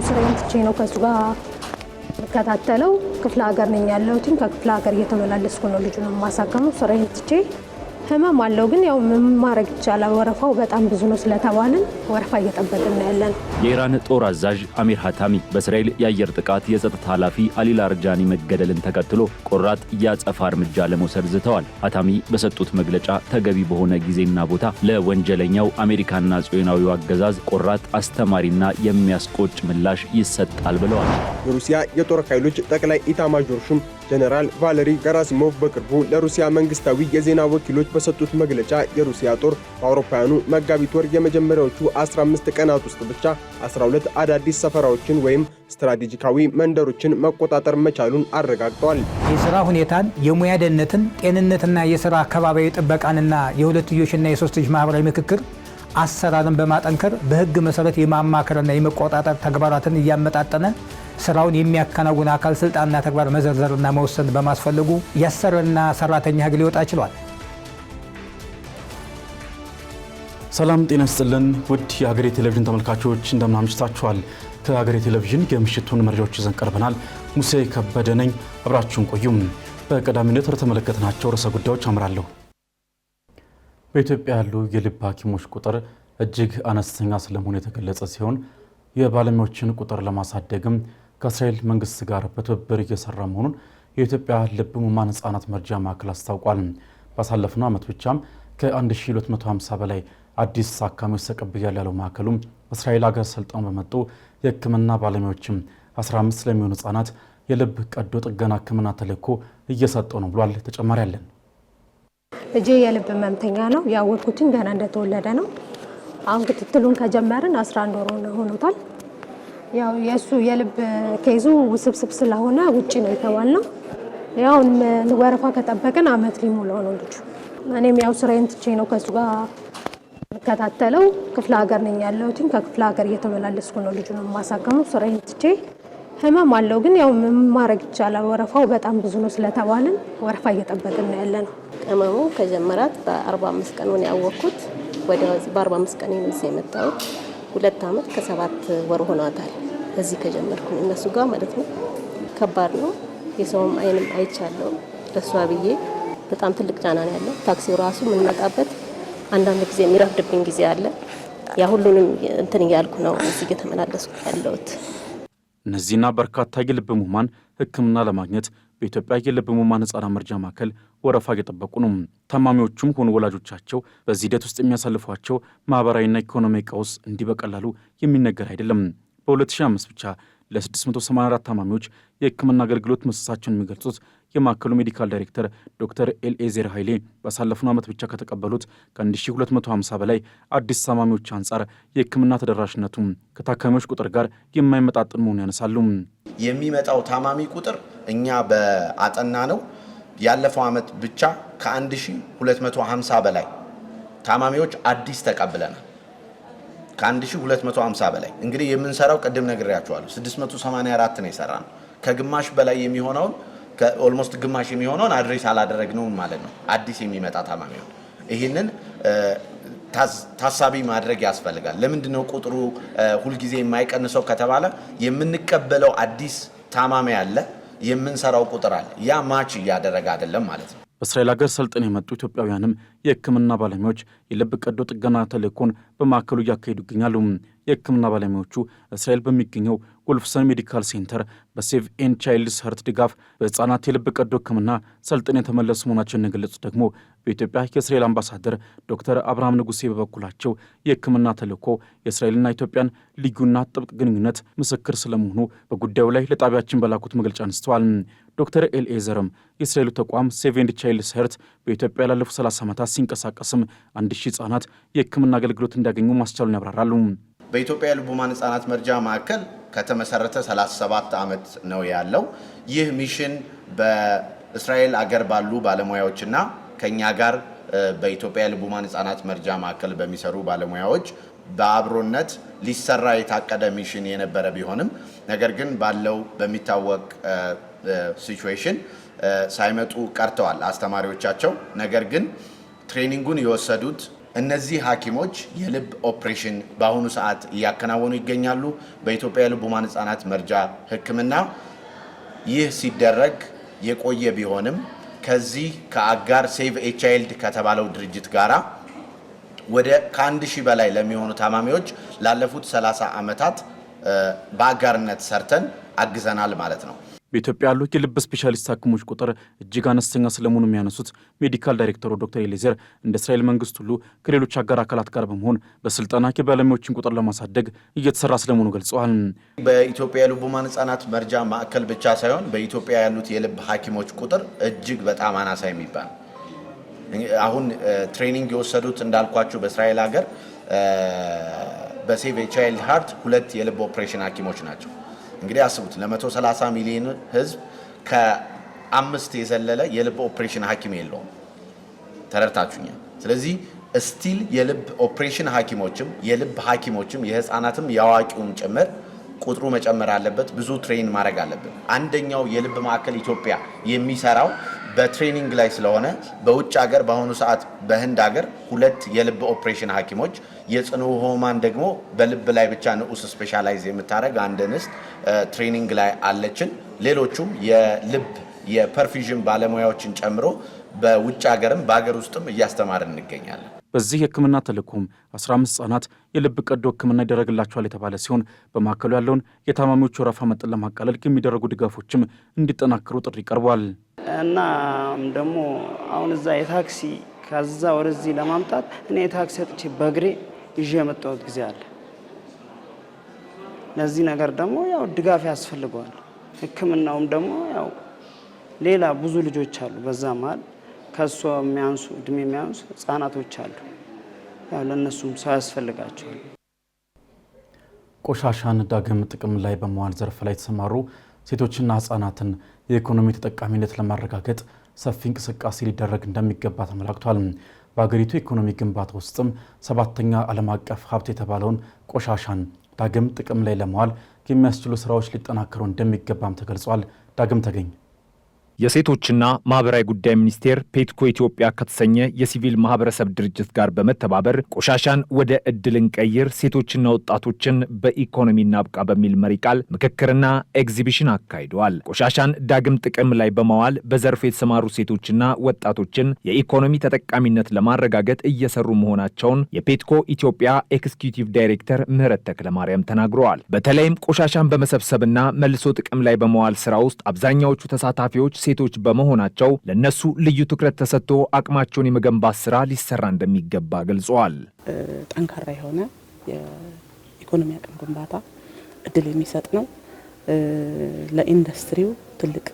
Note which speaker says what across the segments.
Speaker 1: ያው ስራዬን ትቼ ነው ከሱ ጋር ከታተለው ክፍለ ሀገር ነኝ ያለሁት ከክፍለ ሀገር እየተመላለስኩ ነው ልጁን ማሳከመው ስራዬን ትቼ ህመም አለው ግን ያው ምን ማድረግ ይቻላል ወረፋው በጣም ብዙ ነው ስለተባልን ወረፋ እየጠበቅን ነው ያለን
Speaker 2: የኢራን ጦር አዛዥ አሚር ሀታሚ በእስራኤል የአየር ጥቃት የጸጥታ ኃላፊ አሊ ላርጃኒ መገደልን ተከትሎ ቆራጥ ያጸፋ እርምጃ ለመውሰድ ዝተዋል ሀታሚ በሰጡት መግለጫ ተገቢ በሆነ ጊዜና ቦታ ለወንጀለኛው አሜሪካና ጽዮናዊው አገዛዝ ቆራጥ አስተማሪና የሚያስቆጭ ምላሽ ይሰጣል ብለዋል
Speaker 3: የሩሲያ የጦር ኃይሎች ጠቅላይ ኢታማዦር ሹም ጀነራል ቫለሪ ገራሲሞቭ በቅርቡ ለሩሲያ መንግስታዊ የዜና ወኪሎች በሰጡት መግለጫ የሩሲያ ጦር በአውሮፓውያኑ መጋቢት ወር የመጀመሪያዎቹ 15 ቀናት ውስጥ ብቻ 12 አዳዲስ ሰፈራዎችን ወይም ስትራቴጂካዊ መንደሮችን መቆጣጠር መቻሉን አረጋግጠዋል።
Speaker 4: የሥራ ሁኔታን፣ የሙያ ደህንነትን፣ ጤንነትና የሥራ አካባቢያዊ ጥበቃንና የሁለትዮሽና የሶስትዮሽ ማህበራዊ ምክክር አሰራርን በማጠንከር በህግ መሰረት የማማከርና የመቆጣጠር ተግባራትን እያመጣጠነ ስራውን የሚያከናውን አካል ስልጣንና ተግባር መዘርዘርና መወሰን በማስፈልጉ ያሰረና ሰራተኛ ህግ ሊወጣ ችሏል።
Speaker 5: ሰላም ጤና ይስጥልን ውድ የሀገሬ ቴሌቪዥን ተመልካቾች እንደምን አምሽታችኋል። ከሀገሬ ቴሌቪዥን የምሽቱን መረጃዎች ይዘን ቀርበናል። ሙሴ ከበደ ነኝ። አብራችሁን ቆዩም። በቀዳሚነት ተመለከትናቸው ርዕሰ ጉዳዮች አምራለሁ። በኢትዮጵያ ያሉ የልብ ሐኪሞች ቁጥር እጅግ አነስተኛ ስለመሆኑ የተገለጸ ሲሆን የባለሙያዎችን ቁጥር ለማሳደግም ከእስራኤል መንግስት ጋር በትብብር እየሰራ መሆኑን የኢትዮጵያ ልብ ህሙማን ህጻናት መርጃ ማዕከል አስታውቋል። ባሳለፍነው ዓመት ብቻም ከ1250 በላይ አዲስ ታካሚዎች ተቀብያለሁ ያለው ማዕከሉም እስራኤል ሀገር ሰልጥነው በመጡ የህክምና ባለሙያዎችም 15 ለሚሆኑ ህጻናት የልብ ቀዶ ጥገና ህክምና ተልዕኮ እየሰጠ ነው ብሏል። ተጨማሪ አለን።
Speaker 1: ልጄ የልብ ህመምተኛ ነው። ያወቅኩትኝ ገና እንደተወለደ ነው። አሁን ክትትሉን ከጀመርን 11 ወር ሆኖታል። ያው የሱ የልብ ኬዙ ውስብስብ ስለሆነ ውጪ ነው የተባልነው። ያው ወረፋ ከጠበቅን አመት ሊሞላው ነው ልጁ። እኔም ያው ስራዬን ትቼ ነው ከሱ ጋር ከታተለው ክፍለ ሀገር ነኝ ያለሁት ከክፍለ ሀገር እየተመላለስኩ ነው ልጁን ማሳከመው ስራዬን ትቼ ህመም አለው ግን ያው ምን ማድረግ ይቻላል ወረፋው በጣም ብዙ ነው ስለተባልን ወረፋ እየጠበቅን ነው ያለነው።
Speaker 6: ህመሙ ከጀመራት በ45 ቀን ነው ያወቅኩት። ወዲያው በ45 ቀን ነው የመጣሁት። 2 አመት ከ7 ወር ሆኗታል እዚህ ከጀመርኩኝ እነሱ ጋር ማለት ነው። ከባድ ነው። የሰውም አይንም አይቻለው ለሷ ብዬ በጣም ትልቅ ጫና ነው ያለው። ታክሲው ራሱ የምንመጣበት አንዳንድ ጊዜ የሚረፍድብኝ ጊዜ አለ። ያ ሁሉንም እንትን እያልኩ ነው እዚህ እየተመላለስኩ ያለሁት።
Speaker 5: እነዚህና በርካታ የልብ ህሙማን ህክምና ለማግኘት በኢትዮጵያ የልብ ህሙማን ህጻናት መርጃ ማዕከል ወረፋ እየጠበቁ ነው። ታማሚዎቹም ሆኑ ወላጆቻቸው በዚህ ሂደት ውስጥ የሚያሳልፏቸው ማህበራዊና ኢኮኖሚያዊ ቀውስ እንዲህ በቀላሉ የሚነገር አይደለም። በ2005 ብቻ ለ684 ታማሚዎች የህክምና አገልግሎት መስጠታቸውን የሚገልጹት የማዕከሉ ሜዲካል ዳይሬክተር ዶክተር ኤልኤዜር ኃይሌ ባሳለፍነው ዓመት ብቻ ከተቀበሉት ከ1250 በላይ አዲስ ታማሚዎች አንጻር የህክምና ተደራሽነቱ ከታካሚዎች ቁጥር ጋር የማይመጣጠን መሆኑን ያነሳሉ።
Speaker 7: የሚመጣው ታማሚ ቁጥር እኛ በአጠና ነው ያለፈው ዓመት ብቻ ከ1250 በላይ ታማሚዎች አዲስ ተቀብለናል። ከ1250 በላይ እንግዲህ የምንሰራው ቀደም ነግሬያችኋለሁ 684 ነው የሰራነው። ከግማሽ በላይ የሚሆነውን ከኦልሞስት ግማሽ የሚሆነውን አድሬስ አላደረግነው ማለት ነው። አዲስ የሚመጣ ታማሚው ይሄንን ታሳቢ ማድረግ ያስፈልጋል። ለምንድን ነው ቁጥሩ ሁልጊዜ የማይቀንሰው ከተባለ የምንቀበለው አዲስ ታማሚ አለ፣ የምንሰራው ቁጥር አለ። ያ ማች እያደረገ አይደለም ማለት ነው።
Speaker 5: በእስራኤል ሀገር ሰልጥነው የመጡ ኢትዮጵያውያንም የህክምና ባለሙያዎች የልብ ቀዶ ጥገና ተልዕኮን በማዕከሉ እያካሄዱ ይገኛሉ። የህክምና ባለሙያዎቹ እስራኤል በሚገኘው ወልፍሰን ሜዲካል ሴንተር በሴቭ ኤንድ ቻይልድስ ሀርት ድጋፍ በህፃናት የልብ ቀዶ ህክምና ሰልጥነው የተመለሱ መሆናቸውን የገለጹት ደግሞ በኢትዮጵያ የእስራኤል አምባሳደር ዶክተር አብርሃም ንጉሴ በበኩላቸው የህክምና ተልዕኮ የእስራኤልና ኢትዮጵያን ልዩና ጥብቅ ግንኙነት ምስክር ስለመሆኑ በጉዳዩ ላይ ለጣቢያችን በላኩት መግለጫ አንስተዋል። ዶክተር ኤልኤዘርም የእስራኤሉ ተቋም ሴቭ ኤንድ ቻይልድስ ሀርት በኢትዮጵያ ላለፉት 30 ዓመታት ሲንቀሳቀስም 1000 ህጻናት የህክምና አገልግሎት እንዲያገኙ ማስቻሉን ያብራራሉ።
Speaker 7: በኢትዮጵያ የልብ ህሙማን ህጻናት መርጃ ማዕከል ከተመሰረተ 37 ዓመት ነው ያለው። ይህ ሚሽን በእስራኤል አገር ባሉ ባለሙያዎችና ከኛ ጋር በኢትዮጵያ የልብ ህሙማን ህጻናት መርጃ ማዕከል በሚሰሩ ባለሙያዎች በአብሮነት ሊሰራ የታቀደ ሚሽን የነበረ ቢሆንም ነገር ግን ባለው በሚታወቅ ሲቹዌሽን ሳይመጡ ቀርተዋል አስተማሪዎቻቸው። ነገር ግን ትሬኒንጉን የወሰዱት እነዚህ ሐኪሞች የልብ ኦፕሬሽን በአሁኑ ሰዓት እያከናወኑ ይገኛሉ በኢትዮጵያ የልብ ሕሙማን ሕፃናት መርጃ ሕክምና። ይህ ሲደረግ የቆየ ቢሆንም ከዚህ ከአጋር ሴቭ ኤ ቻይልድ ከተባለው ድርጅት ጋራ ወደ ከ1000 በላይ ለሚሆኑ ታማሚዎች ላለፉት 30 ዓመታት በአጋርነት ሰርተን አግዘናል ማለት ነው።
Speaker 5: በኢትዮጵያ ያሉ የልብ ስፔሻሊስት ሐኪሞች ቁጥር እጅግ አነስተኛ ስለመሆኑ የሚያነሱት ሜዲካል ዳይሬክተሩ ዶክተር ኤሌዘር እንደ እስራኤል መንግስት ሁሉ ከሌሎች አጋር አካላት ጋር በመሆን በስልጠና የባለሙያዎችን ቁጥር ለማሳደግ እየተሰራ ስለመሆኑ ገልጸዋል።
Speaker 7: በኢትዮጵያ የልብ ሕሙማን ሕፃናት መርጃ ማዕከል ብቻ ሳይሆን በኢትዮጵያ ያሉት የልብ ሐኪሞች ቁጥር እጅግ በጣም አናሳ የሚባል አሁን ትሬኒንግ የወሰዱት እንዳልኳችሁ በእስራኤል ሀገር በሴቭ ኤ ቻይልድ ሃርት 2 የልብ ኦፕሬሽን ሐኪሞች ናቸው። እንግዲህ አስቡት ለ130 ሚሊዮን ህዝብ ከ5 የዘለለ የልብ ኦፕሬሽን ሐኪም የለውም። ተረድታችሁኛል። ስለዚህ ስቲል የልብ ኦፕሬሽን ሐኪሞችም የልብ ሐኪሞችም የህፃናትም የአዋቂውም ጭምር ቁጥሩ መጨመር አለበት። ብዙ ትሬን ማድረግ አለብን። አንደኛው የልብ ማዕከል ኢትዮጵያ የሚሰራው በትሬኒንግ ላይ ስለሆነ በውጭ ሀገር በአሁኑ ሰዓት በህንድ ሀገር 2 የልብ ኦፕሬሽን ሐኪሞች የጽኑ ህሙማን ደግሞ በልብ ላይ ብቻ ንዑስ ስፔሻላይዝ የምታደርግ አንድ እንስት ትሬኒንግ ላይ አለችን። ሌሎቹም የልብ የፐርፊዥን ባለሙያዎችን ጨምሮ በውጭ ሀገርም በሀገር ውስጥም እያስተማርን እንገኛለን።
Speaker 5: በዚህ የህክምና ተልእኮም 15 ህጻናት የልብ ቀዶ ህክምና ይደረግላቸዋል የተባለ ሲሆን በማዕከሉ ያለውን የታማሚዎች ወረፋ መጠን ለማቃለል የሚደረጉ ድጋፎችም እንዲጠናከሩ ጥሪ ቀርቧል።
Speaker 8: እና ደግሞ አሁን እዛ የታክሲ ከዛ ወደዚህ ለማምጣት እኔ የታክሲ አጥቼ በእግሬ ይዤ የመጣሁት ጊዜ አለ። ለዚህ ነገር ደግሞ ያው ድጋፍ ያስፈልገዋል። ህክምናውም ደግሞ ያው ሌላ ብዙ ልጆች አሉ በዛ መሀል ከሷ የሚያንሱ እድሜ የሚያንሱ ህጻናቶች አሉ። ያው ለነሱም ሰው ያስፈልጋቸዋል።
Speaker 5: ቆሻሻን ዳግም ጥቅም ላይ በመዋል ዘርፍ ላይ የተሰማሩ ሴቶችና ህጻናትን የኢኮኖሚ ተጠቃሚነት ለማረጋገጥ ሰፊ እንቅስቃሴ ሊደረግ እንደሚገባ ተመላክቷል። በአገሪቱ ኢኮኖሚ ግንባታ ውስጥም 7ኛ ዓለም አቀፍ ሀብት የተባለውን ቆሻሻን ዳግም ጥቅም ላይ ለመዋል የሚያስችሉ ስራዎች ሊጠናከሩ እንደሚገባም ተገልጿል። ዳግም ተገኝ
Speaker 9: የሴቶችና ማህበራዊ ጉዳይ ሚኒስቴር ፔትኮ ኢትዮጵያ ከተሰኘ የሲቪል ማህበረሰብ ድርጅት ጋር በመተባበር ቆሻሻን ወደ እድል እንቀይር፣ ሴቶችና ወጣቶችን በኢኮኖሚ እናብቃ በሚል መሪ ቃል ምክክርና ኤግዚቢሽን አካሂደዋል። ቆሻሻን ዳግም ጥቅም ላይ በማዋል በዘርፉ የተሰማሩ ሴቶችና ወጣቶችን የኢኮኖሚ ተጠቃሚነት ለማረጋገጥ እየሰሩ መሆናቸውን የፔትኮ ኢትዮጵያ ኤክስኪዩቲቭ ዳይሬክተር ምህረት ተክለማርያም ተናግረዋል። በተለይም ቆሻሻን በመሰብሰብና መልሶ ጥቅም ላይ በመዋል ስራ ውስጥ አብዛኛዎቹ ተሳታፊዎች ሴቶች በመሆናቸው ለነሱ ልዩ ትኩረት ተሰጥቶ አቅማቸውን የመገንባት ስራ ሊሰራ እንደሚገባ ገልጸዋል።
Speaker 10: ጠንካራ የሆነ የኢኮኖሚ አቅም ግንባታ እድል የሚሰጥ ነው። ለኢንዱስትሪው ትልቅ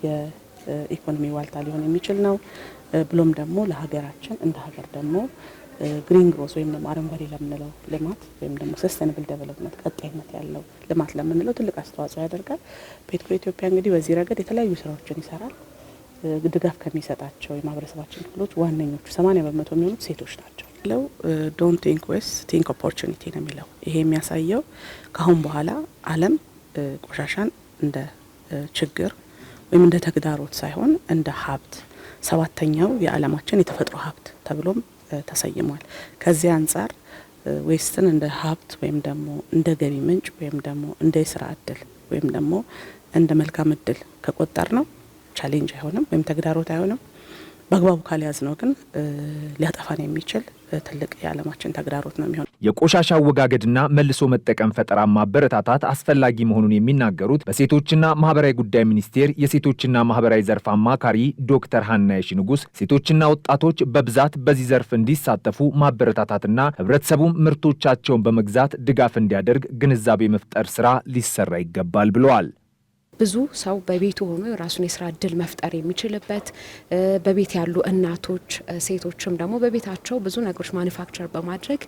Speaker 10: የኢኮኖሚ ዋልታ ሊሆን የሚችል ነው። ብሎም ደግሞ ለሀገራችን እንደ ሀገር ደግሞ ግሪን ግሮዝ ወይም ደግሞ አረንጓዴ ለምንለው ልማት ወይም ደግሞ ሰስቴናብል ዴቨሎፕመንት ቀጣይነት ያለው ልማት ለምንለው ትልቅ አስተዋጽኦ ያደርጋል። ፔትኮ ኢትዮጵያ እንግዲህ በዚህ ረገድ የተለያዩ ስራዎችን ይሰራል። ድጋፍ ከሚሰጣቸው የማህበረሰባችን ክፍሎች ዋነኞቹ 80% የሚሆኑት ሴቶች ናቸው። ለው ዶንት ቲንክ ዌስት ቲንክ ኦፖርቹኒቲ ነው የሚለው። ይሄ የሚያሳየው ከአሁን በኋላ ዓለም ቆሻሻን እንደ ችግር ወይም እንደ ተግዳሮት ሳይሆን እንደ ሀብት 7ኛው የዓለማችን የተፈጥሮ ሀብት ተብሎም ተሰይሟል። ከዚህ አንጻር ዌስትን እንደ ሀብት ወይም ደግሞ እንደ ገቢ ምንጭ ወይም ደግሞ እንደ ስራ እድል ወይም ደግሞ እንደ መልካም እድል ከቆጠር ነው ቻሌንጅ አይሆንም ወይም ተግዳሮት አይሆንም። በአግባቡ ካልያዝ ነው ግን ሊያጠፋን የሚችል ትልቅ የዓለማችን ተግዳሮት ነው የሚሆነው።
Speaker 9: የቆሻሻ አወጋገድና መልሶ መጠቀም ፈጠራ ማበረታታት አስፈላጊ መሆኑን የሚናገሩት በሴቶችና ማህበራዊ ጉዳይ ሚኒስቴር የሴቶችና ማህበራዊ ዘርፍ አማካሪ ዶክተር ሀናየሽ ንጉስ ሴቶችና ወጣቶች በብዛት በዚህ ዘርፍ እንዲሳተፉ ማበረታታትና ህብረተሰቡም ምርቶቻቸውን በመግዛት ድጋፍ እንዲያደርግ ግንዛቤ መፍጠር ስራ ሊሰራ ይገባል ብለዋል።
Speaker 11: ብዙ ሰው በቤቱ ሆኖ የራሱን የስራ እድል መፍጠር የሚችልበት በቤት ያሉ እናቶች ሴቶችም ደግሞ በቤታቸው ብዙ ነገሮች ማኑፋክቸር በማድረግ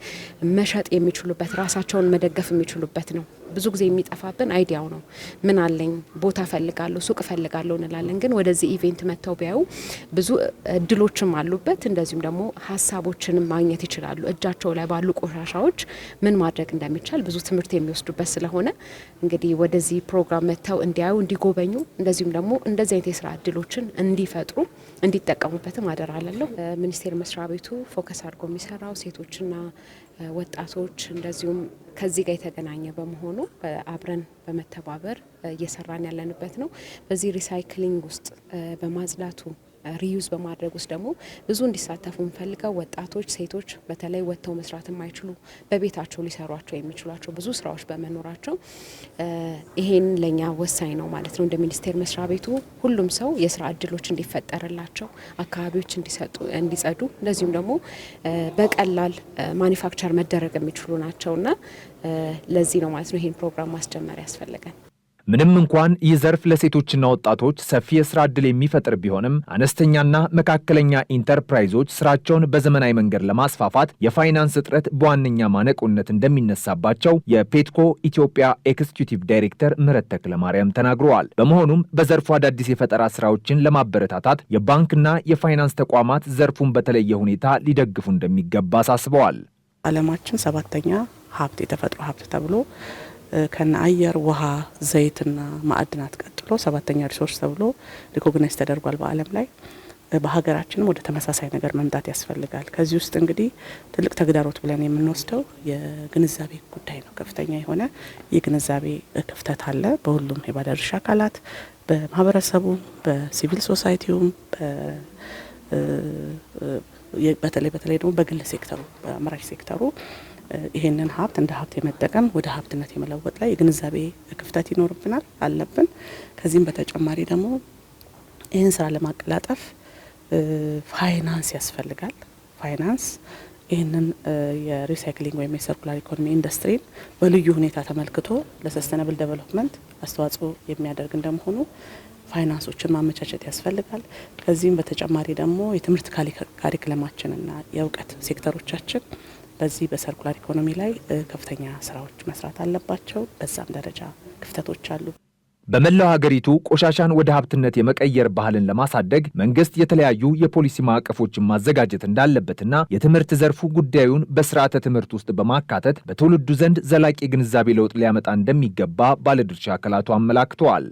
Speaker 11: መሸጥ የሚችሉበት ራሳቸውን መደገፍ የሚችሉበት ነው። ብዙ ጊዜ የሚጠፋብን አይዲያው ነው። ምን አለኝ ቦታ ፈልጋለሁ ሱቅ ፈልጋለሁ እንላለን። ግን ወደዚህ ኢቬንት መጥተው ቢያዩ ብዙ እድሎችም አሉበት። እንደዚሁም ደግሞ ሀሳቦችንም ማግኘት ይችላሉ። እጃቸው ላይ ባሉ ቆሻሻዎች ምን ማድረግ እንደሚቻል ብዙ ትምህርት የሚወስዱበት ስለሆነ እንግዲህ ወደዚህ ፕሮግራም መጥተው እንዲያዩ እንዲጎበኙ፣ እንደዚሁም ደግሞ እንደዚህ አይነት የስራ እድሎችን እንዲፈጥሩ እንዲጠቀሙበትም አደራ አላለሁ። ሚኒስቴር መስሪያ ቤቱ ፎከስ አድርጎ የሚሰራው ሴቶችና ወጣቶች እንደዚሁም ከዚህ ጋር የተገናኘ በመሆኑ አብረን በመተባበር እየሰራን ያለንበት ነው። በዚህ ሪሳይክሊንግ ውስጥ በማጽዳቱ ሪዩዝ በማድረግ ውስጥ ደግሞ ብዙ እንዲሳተፉ እንፈልገው ወጣቶች፣ ሴቶች በተለይ ወጥተው መስራት የማይችሉ በቤታቸው ሊሰሯቸው የሚችሏቸው ብዙ ስራዎች በመኖራቸው ይሄን ለኛ ወሳኝ ነው ማለት ነው። እንደ ሚኒስቴር መስሪያ ቤቱ ሁሉም ሰው የስራ እድሎች እንዲፈጠርላቸው፣ አካባቢዎች እንዲጸዱ፣ እንደዚሁም ደግሞ በቀላል ማኒፋክቸር መደረግ የሚችሉ ናቸውና ለዚህ ነው ማለት ነው ይሄን ፕሮግራም ማስጀመር ያስፈልጋል።
Speaker 9: ምንም እንኳን ይህ ዘርፍ ለሴቶችና ወጣቶች ሰፊ የስራ ዕድል የሚፈጥር ቢሆንም አነስተኛና መካከለኛ ኢንተርፕራይዞች ስራቸውን በዘመናዊ መንገድ ለማስፋፋት የፋይናንስ እጥረት በዋነኛ ማነቆነት እንደሚነሳባቸው የፔትኮ ኢትዮጵያ ኤክስኪዩቲቭ ዳይሬክተር ምህረት ተክለማርያም ተናግረዋል። በመሆኑም በዘርፉ አዳዲስ የፈጠራ ስራዎችን ለማበረታታት የባንክና የፋይናንስ ተቋማት ዘርፉን በተለየ ሁኔታ ሊደግፉ እንደሚገባ አሳስበዋል።
Speaker 10: ዓለማችን 7ኛ ሀብት የተፈጥሮ ሀብት ተብሎ ከነ አየር፣ ውሃ፣ ዘይትና ማዕድናት ቀጥሎ 7ኛ ሪሶርስ ተብሎ ሪኮግናይዝ ተደርጓል በዓለም ላይ። በሀገራችንም ወደ ተመሳሳይ ነገር መምጣት ያስፈልጋል። ከዚህ ውስጥ እንግዲህ ትልቅ ተግዳሮት ብለን የምንወስደው የግንዛቤ ጉዳይ ነው። ከፍተኛ የሆነ የግንዛቤ ክፍተት አለ በሁሉም የባለድርሻ አካላት፣ በማህበረሰቡ፣ በሲቪል ሶሳይቲውም፣ በተለይ ደግሞ በግል ሴክተሩ፣ በአምራች ሴክተሩ ይሄንን ሀብት እንደ ሀብት የመጠቀም ወደ ሀብትነት የመለወጥ ላይ የግንዛቤ ክፍተት ይኖርብናል አለብን። ከዚህም በተጨማሪ ደግሞ ይህን ስራ ለማቀላጠፍ ፋይናንስ ያስፈልጋል። ፋይናንስ ይህንን የሪሳይክሊንግ ወይም የሰርኩላር ኢኮኖሚ ኢንዱስትሪን በልዩ ሁኔታ ተመልክቶ ለሰስተናብል ዴቨሎፕመንት አስተዋጽኦ የሚያደርግ እንደመሆኑ ፋይናንሶችን ማመቻቸት ያስፈልጋል። ከዚህም በተጨማሪ ደግሞ የትምህርት ካሪክለማችንና የእውቀት ሴክተሮቻችን በዚህ በሰርኩላር ኢኮኖሚ ላይ ከፍተኛ ስራዎች መስራት አለባቸው። በዛም ደረጃ ክፍተቶች አሉ።
Speaker 9: በመላው ሀገሪቱ ቆሻሻን ወደ ሀብትነት የመቀየር ባህልን ለማሳደግ መንግስት የተለያዩ የፖሊሲ ማዕቀፎችን ማዘጋጀት እንዳለበትና የትምህርት ዘርፉ ጉዳዩን በስርዓተ ትምህርት ውስጥ በማካተት በትውልዱ ዘንድ ዘላቂ ግንዛቤ ለውጥ ሊያመጣ እንደሚገባ ባለድርሻ አካላቱ አመላክተዋል።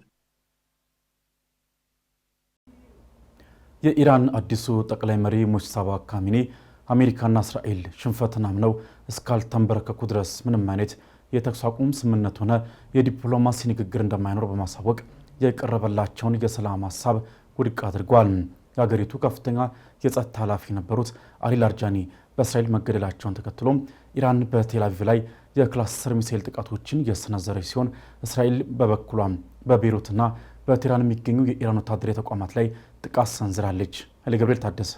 Speaker 5: የኢራን አዲሱ ጠቅላይ መሪ ሙጅተባ ካሚኒ አሜሪካና እስራኤል ሽንፈትን አምነው እስካልተንበረከኩ ድረስ ምንም አይነት የተኩስ አቁም ስምምነት ሆነ የዲፕሎማሲ ንግግር እንደማይኖር በማሳወቅ የቀረበላቸውን የሰላም ሀሳብ ውድቅ አድርጓል። የሀገሪቱ ከፍተኛ የጸጥታ ኃላፊ የነበሩት አሊ ላርጃኒ በእስራኤል መገደላቸውን ተከትሎ ኢራን በቴል አቪቭ ላይ የክላስተር ሚሳኤል ጥቃቶችን የሰነዘረች ሲሆን እስራኤል በበኩሏ በቤይሩትና በቴህራን የሚገኙ የኢራን ወታደራዊ ተቋማት ላይ ጥቃት ሰንዝራለች። ኃይለ ገብርኤል ታደሰ።